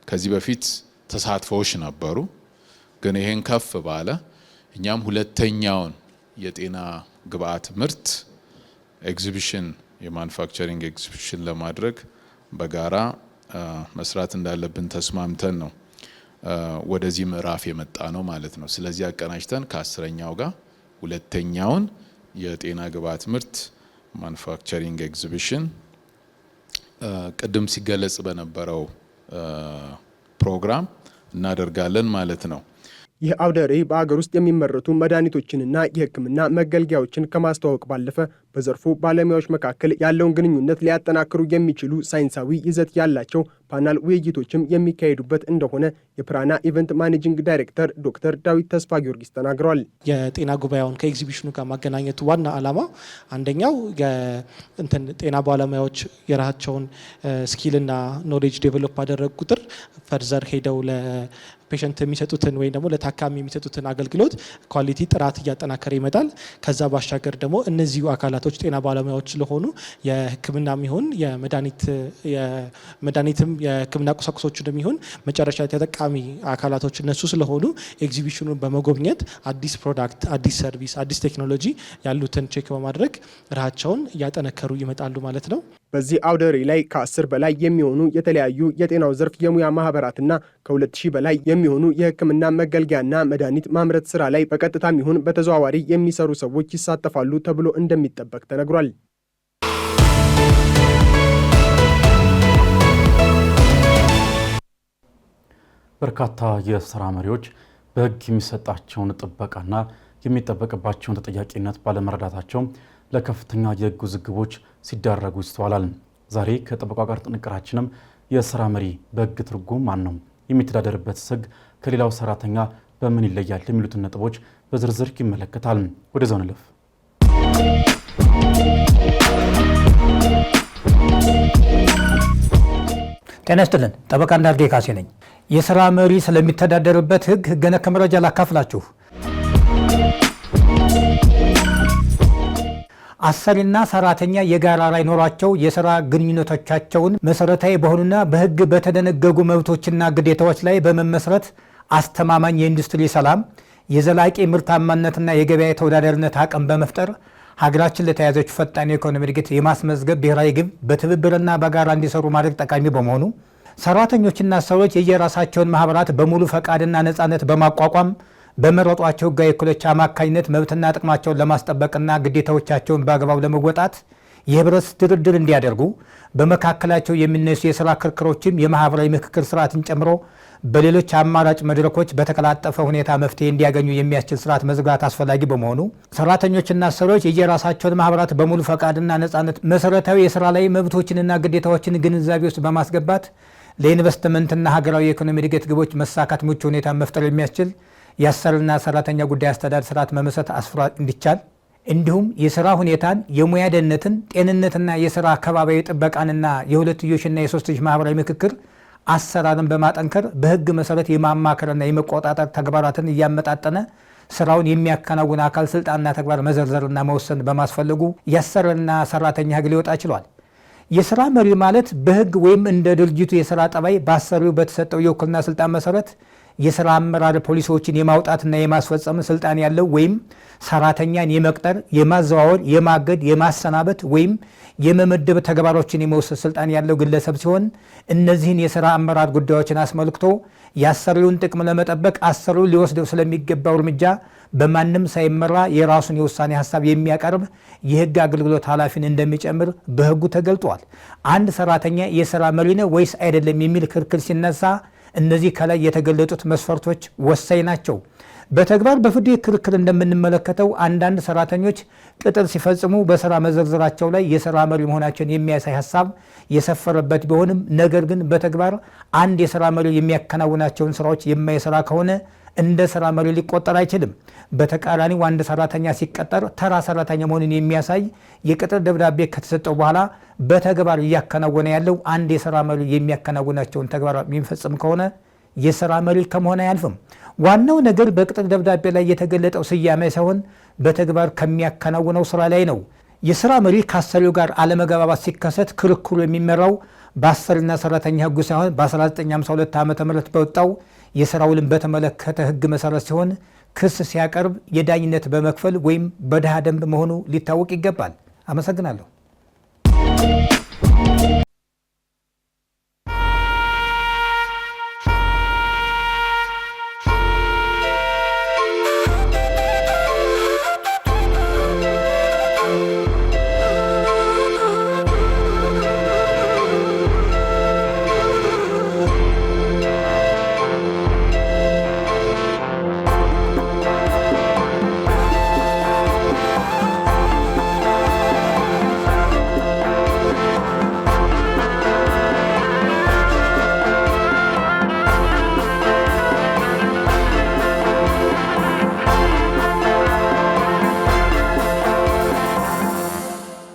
Speaker 16: ከዚህ በፊት ተሳትፎዎች ነበሩ፣ ግን ይሄን ከፍ ባለ እኛም ሁለተኛውን የጤና ግብዓት ምርት ኤግዚቢሽን የማኑፋክቸሪንግ ኤግዚቢሽን ለማድረግ በጋራ መስራት እንዳለብን ተስማምተን ነው ወደዚህ ምዕራፍ የመጣ ነው ማለት ነው። ስለዚህ አቀናጅተን ከ10ኛው ጋር ሁለተኛውን የጤና ግብዓት ምርት ማኑፋክቸሪንግ ኤግዚቢሽን ቅድም ሲገለጽ በነበረው ፕሮግራም እናደርጋለን ማለት ነው።
Speaker 3: ይህ አውደ ርዕይ በአገር ውስጥ የሚመረቱ መድኃኒቶችንና የሕክምና መገልገያዎችን ከማስተዋወቅ ባለፈ በዘርፉ ባለሙያዎች መካከል ያለውን ግንኙነት ሊያጠናክሩ የሚችሉ ሳይንሳዊ ይዘት ያላቸው ፓናል ውይይቶችም የሚካሄዱበት እንደሆነ የፕራና ኢቨንት ማኔጂንግ ዳይሬክተር ዶክተር ዳዊት ተስፋ ጊዮርጊስ ተናግረዋል።
Speaker 17: የጤና ጉባኤውን ከኤግዚቢሽኑ ጋር ማገናኘቱ ዋና ዓላማ አንደኛው ጤና ባለሙያዎች የራሳቸውን ስኪልና ኖሌጅ ዴቨሎፕ ባደረጉ ቁጥር ፈርዘር ሄደው ፔሸንት የሚሰጡትን ወይም ደግሞ ለታካሚ የሚሰጡትን አገልግሎት ኳሊቲ ጥራት እያጠናከረ ይመጣል። ከዛ ባሻገር ደግሞ እነዚሁ አካላቶች ጤና ባለሙያዎች ስለሆኑ የሕክምናም ይሁን የመድኃኒትም የሕክምና ቁሳቁሶችንም ይሁን መጨረሻ ተጠቃሚ አካላቶች እነሱ ስለሆኑ ኤግዚቢሽኑን በመጎብኘት አዲስ ፕሮዳክት፣ አዲስ ሰርቪስ፣ አዲስ ቴክኖሎጂ ያሉትን ቼክ በማድረግ ራሳቸውን እያጠነከሩ ይመጣሉ ማለት ነው።
Speaker 3: በዚህ አውደ ርዕይ ላይ ከ10 በላይ የሚሆኑ የተለያዩ የጤናው ዘርፍ የሙያ ማህበራትና ከ2000 በላይ የሚሆኑ የሕክምና መገልገያና መድኃኒት ማምረት ስራ ላይ በቀጥታም ይሁን በተዘዋዋሪ የሚሰሩ ሰዎች ይሳተፋሉ ተብሎ እንደሚጠበቅ ተነግሯል።
Speaker 5: በርካታ የስራ መሪዎች በሕግ የሚሰጣቸውን ጥበቃና የሚጠበቅባቸውን ተጠያቂነት ባለመረዳታቸው ለከፍተኛ የሕግ ውዝግቦች ሲዳረጉ ይስተዋላል። ዛሬ ከጠበቃ ጋር ጥንቅራችንም የስራ መሪ በሕግ ትርጉም ማን ነው፣ የሚተዳደርበት ሕግ ከሌላው ሰራተኛ በምን ይለያል የሚሉትን ነጥቦች በዝርዝር ይመለከታል። ወደዛው እንለፍ።
Speaker 4: ጤና ይስጥልን። ጠበቃ እንዳርጌ ካሴ ነኝ። የስራ መሪ ስለሚተዳደርበት ሕግ ህገ ነክ መረጃ ላካፍላችሁ። አሰሪና ሰራተኛ የጋራ ላይ ኖሯቸው የስራ ግንኙነቶቻቸውን መሰረታዊ በሆኑና በህግ በተደነገጉ መብቶችና ግዴታዎች ላይ በመመስረት አስተማማኝ የኢንዱስትሪ ሰላም፣ የዘላቂ ምርታማነትና የገበያ ተወዳዳሪነት አቅም በመፍጠር ሀገራችን ለተያዘችው ፈጣን የኢኮኖሚ እድገት የማስመዝገብ ብሔራዊ ግብ በትብብርና በጋራ እንዲሰሩ ማድረግ ጠቃሚ በመሆኑ ሰራተኞችና ሰዎች የየራሳቸውን ማህበራት በሙሉ ፈቃድና ነፃነት በማቋቋም በመረጧቸው ህጋዊ እኩሎች አማካኝነት መብትና ጥቅማቸውን ለማስጠበቅና ግዴታዎቻቸውን በአግባቡ ለመወጣት የህብረት ድርድር እንዲያደርጉ በመካከላቸው የሚነሱ የስራ ክርክሮችም የማህበራዊ ምክክር ስርዓትን ጨምሮ በሌሎች አማራጭ መድረኮች በተቀላጠፈ ሁኔታ መፍትሄ እንዲያገኙ የሚያስችል ስርዓት መዝጋት አስፈላጊ በመሆኑ ሰራተኞችና ሰሪዎች የየራሳቸውን ማህበራት በሙሉ ፈቃድና ነፃነት መሰረታዊ የስራ ላይ መብቶችንና ግዴታዎችን ግንዛቤ ውስጥ በማስገባት ለኢንቨስትመንትና ሀገራዊ የኢኮኖሚ እድገት ግቦች መሳካት ምቹ ሁኔታ መፍጠር የሚያስችል የአሰሪና ሰራተኛ ጉዳይ አስተዳደር ስርዓት መመስረት አስፍራ እንዲቻል እንዲሁም የስራ ሁኔታን፣ የሙያ ደህንነትን፣ ጤንነትና የስራ አካባቢያዊ ጥበቃንና የሁለትዮሽና የሶስትዮሽ ማህበራዊ ምክክር አሰራርን በማጠንከር በህግ መሰረት የማማከርና የመቆጣጠር ተግባራትን እያመጣጠነ ስራውን የሚያከናውን አካል ስልጣንና ተግባር መዘርዘርና መወሰን በማስፈለጉ የአሰሪና ሰራተኛ ህግ ሊወጣ ችሏል። የስራ መሪ ማለት በህግ ወይም እንደ ድርጅቱ የስራ ጠባይ በአሰሪው በተሰጠው የውክልና ስልጣን መሰረት የስራ አመራር ፖሊሲዎችን የማውጣትና የማስፈጸም ስልጣን ያለው ወይም ሰራተኛን የመቅጠር፣ የማዘዋወር፣ የማገድ፣ የማሰናበት ወይም የመመደብ ተግባሮችን የመውሰድ ስልጣን ያለው ግለሰብ ሲሆን እነዚህን የስራ አመራር ጉዳዮችን አስመልክቶ የአሰሪውን ጥቅም ለመጠበቅ አሰሪው ሊወስደው ስለሚገባው እርምጃ በማንም ሳይመራ የራሱን የውሳኔ ሀሳብ የሚያቀርብ የህግ አገልግሎት ኃላፊን እንደሚጨምር በህጉ ተገልጧል። አንድ ሰራተኛ የስራ መሪ ነው ወይስ አይደለም የሚል ክርክር ሲነሳ እነዚህ ከላይ የተገለጡት መስፈርቶች ወሳኝ ናቸው። በተግባር በፍርድ ቤት ክርክር እንደምንመለከተው አንዳንድ ሰራተኞች ቅጥር ሲፈጽሙ በስራ መዘርዝራቸው ላይ የስራ መሪ መሆናቸውን የሚያሳይ ሀሳብ የሰፈረበት ቢሆንም ነገር ግን በተግባር አንድ የስራ መሪ የሚያከናውናቸውን ስራዎች የማይሰራ ከሆነ እንደ ስራ መሪ ሊቆጠር አይችልም። በተቃራኒው አንድ ሰራተኛ ሲቀጠር ተራ ሰራተኛ መሆኑን የሚያሳይ የቅጥር ደብዳቤ ከተሰጠው በኋላ በተግባር እያከናወነ ያለው አንድ የስራ መሪ የሚያከናውናቸውን ተግባር የሚፈጽም ከሆነ የስራ መሪ ከመሆን አያልፍም። ዋናው ነገር በቅጥር ደብዳቤ ላይ የተገለጠው ስያሜ ሳይሆን በተግባር ከሚያከናውነው ስራ ላይ ነው። የስራ መሪ ከአሰሪው ጋር አለመግባባት ሲከሰት ክርክሩ የሚመራው በአሰሪና ሰራተኛ ህጉ ሳይሆን በ1952 ዓ.ም በወጣው የስራ ውልን በተመለከተ ህግ መሰረት ሲሆን ክስ ሲያቀርብ የዳኝነት በመክፈል ወይም በድሃ ደንብ መሆኑ ሊታወቅ ይገባል። አመሰግናለሁ።